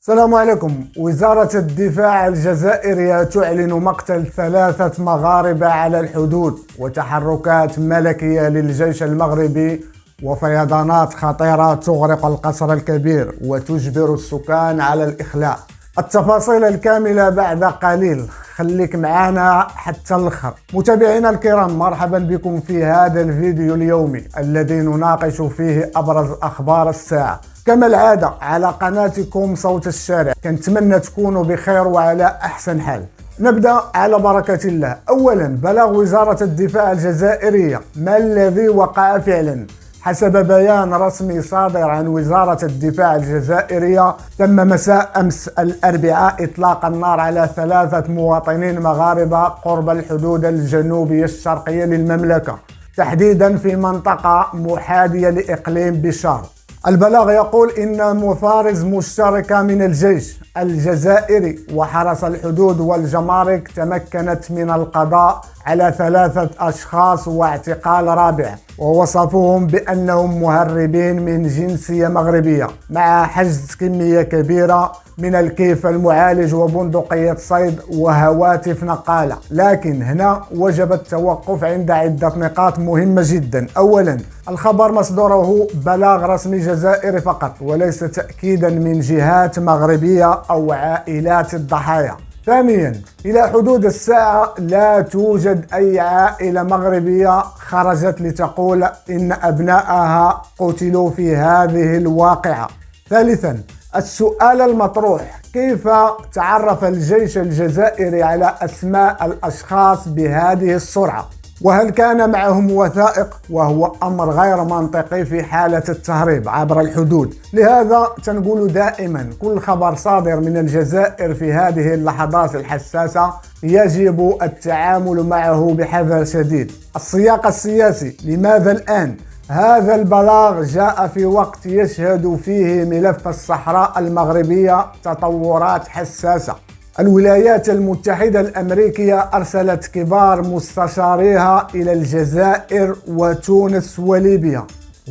السلام عليكم. وزارة الدفاع الجزائرية تعلن مقتل 3 مغاربة على الحدود، وتحركات ملكية للجيش المغربي، وفيضانات خطيرة تغرق القصر الكبير وتجبر السكان على الإخلاء. التفاصيل الكاملة بعد قليل، خليك معنا حتى الآخر. متابعينا الكرام، مرحبا بكم في هذا الفيديو اليومي الذي نناقش فيه أبرز أخبار الساعة كما العادة على قناتكم صوت الشارع. كنتمنى تكونوا بخير وعلى أحسن حال. نبدأ على بركة الله. أولا، بلغ وزارة الدفاع الجزائرية. ما الذي وقع فعلا؟ حسب بيان رسمي صادر عن وزارة الدفاع الجزائرية، تم مساء أمس الأربعاء إطلاق النار على 3 مواطنين مغاربة قرب الحدود الجنوبية الشرقية للمملكة، تحديدا في منطقة محاذية لإقليم بشار. البلاغ يقول إن مفارز مشتركة من الجيش الجزائري وحرس الحدود والجمارك تمكنت من القضاء على 3 أشخاص واعتقال رابع، ووصفوهم بأنهم مهربين من جنسية مغربية مع حجز كمية كبيرة من الكيف المعالج وبندقية صيد وهواتف نقالة. لكن هنا وجب التوقف عند عدة نقاط مهمة جدا. أولا، الخبر مصدره بلاغ رسمي جزائري فقط وليس تأكيدا من جهات مغربية أو عائلات الضحايا. ثانيا، إلى حدود الساعة لا توجد أي عائلة مغربية خرجت لتقول إن أبنائها قتلوا في هذه الواقعة. ثالثا، السؤال المطروح: كيف تعرف الجيش الجزائري على أسماء الأشخاص بهذه السرعة؟ وهل كان معهم وثائق؟ وهو أمر غير منطقي في حالة التهريب عبر الحدود. لهذا تنقول دائما كل خبر صادر من الجزائر في هذه اللحظات الحساسة يجب التعامل معه بحذر شديد. السياق السياسي: لماذا الآن؟ هذا البلاغ جاء في وقت يشهد فيه ملف الصحراء المغربية تطورات حساسة. الولايات المتحدة الأمريكية أرسلت كبار مستشاريها إلى الجزائر وتونس وليبيا.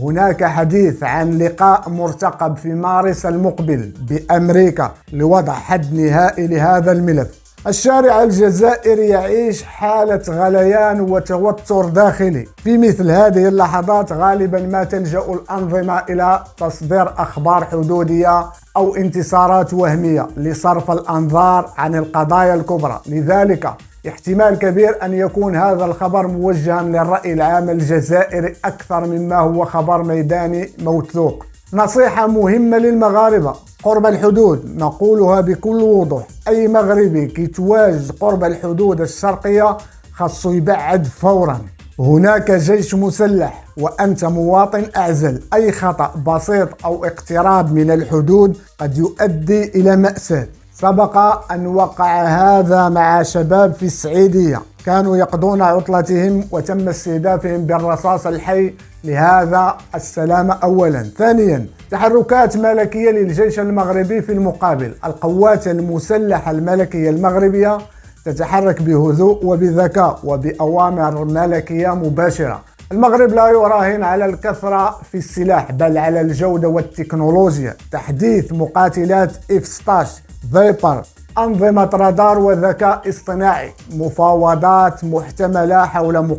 هناك حديث عن لقاء مرتقب في مارس المقبل بأمريكا لوضع حد نهائي لهذا الملف. الشارع الجزائري يعيش حالة غليان وتوتر داخلي. في مثل هذه اللحظات غالبا ما تلجأ الأنظمة إلى تصدير أخبار حدودية أو انتصارات وهمية لصرف الأنظار عن القضايا الكبرى. لذلك احتمال كبير أن يكون هذا الخبر موجها للرأي العام الجزائري أكثر مما هو خبر ميداني موثوق. نصيحة مهمة للمغاربة قرب الحدود نقولها بكل وضوح: أي مغربي كيتواجد قرب الحدود الشرقية خاصو يبعد فورا. هناك جيش مسلح وأنت مواطن أعزل. أي خطأ بسيط أو اقتراب من الحدود قد يؤدي إلى مأساة. سبق أن وقع هذا مع شباب في السعيدية، كانوا يقضون عطلتهم وتم استهدافهم بالرصاص الحي. لهذا السلامة أولا. ثانيا، تحركات ملكية للجيش المغربي في المقابل. القوات المسلحة الملكية المغربية تتحرك بهدوء وبذكاء وبأوامر ملكية مباشرة. المغرب لا يراهن على الكثرة في السلاح بل على الجودة والتكنولوجيا. تحديث مقاتلات F-16 فيبر، أنظمة رادار وذكاء اصطناعي، مفاوضات محتملة حول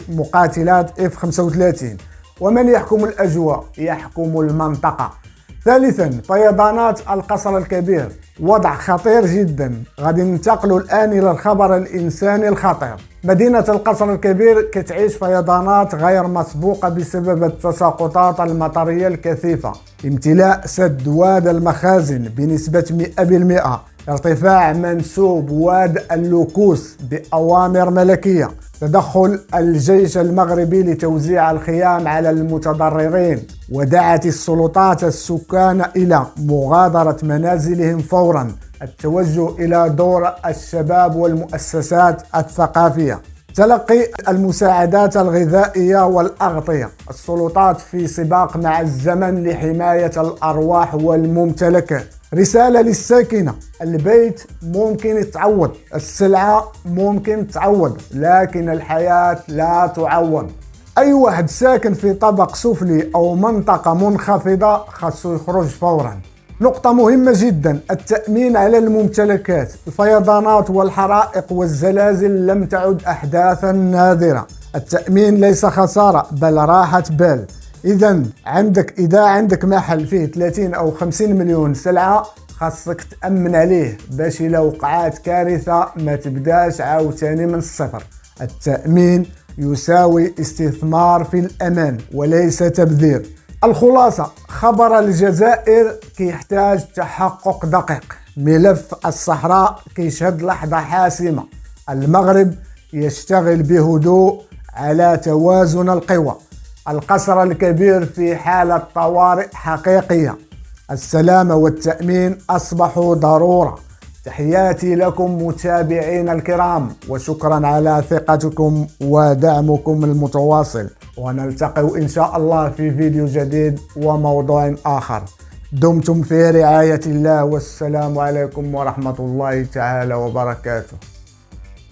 مقاتلات F-35. ومن يحكم الأجواء؟ يحكم المنطقة. ثالثا، فيضانات القصر الكبير، وضع خطير جدا. غادي ننتقل الآن إلى الخبر الإنساني الخطير. مدينة القصر الكبير كتعيش فيضانات غير مسبوقة بسبب التساقطات المطرية الكثيفة، امتلاء سد واد المخازن بنسبة 100%، ارتفاع منسوب واد اللوكوس بأوامر ملكية، تدخل الجيش المغربي لتوزيع الخيام على المتضررين، ودعت السلطات السكان إلى مغادرة منازلهم فورا، التوجه إلى دور الشباب والمؤسسات الثقافية، تلقي المساعدات الغذائية والأغطية. السلطات في سباق مع الزمن لحماية الأرواح والممتلكات. رسالة للساكنة: البيت ممكن يتعوض، السلعة ممكن تعوض، لكن الحياة لا تعوض. أي واحد ساكن في طبق سفلي أو منطقة منخفضة خاصو يخرج فورا. نقطة مهمة جدا: التأمين على الممتلكات. الفيضانات والحرائق والزلازل لم تعد أحداثا نادرة. التأمين ليس خسارة بل راحة بال. إذا عندك محل فيه 30 أو 50 مليون سلعة، خاصك تأمن عليه باش إلا وقعات كارثة ما تبداش عاوتاني من الصفر. التأمين يساوي استثمار في الأمان وليس تبذير. الخلاصة: خبر الجزائر كيحتاج تحقق دقيق. ملف الصحراء كيشهد لحظة حاسمة. المغرب يشتغل بهدوء على توازن القوى. القصر الكبير في حالة طوارئ حقيقية. السلامة والتأمين أصبحوا ضرورة. تحياتي لكم متابعين الكرام، وشكرا على ثقتكم ودعمكم المتواصل، ونلتقي إن شاء الله في فيديو جديد وموضوع آخر. دمتم في رعاية الله، والسلام عليكم ورحمة الله تعالى وبركاته.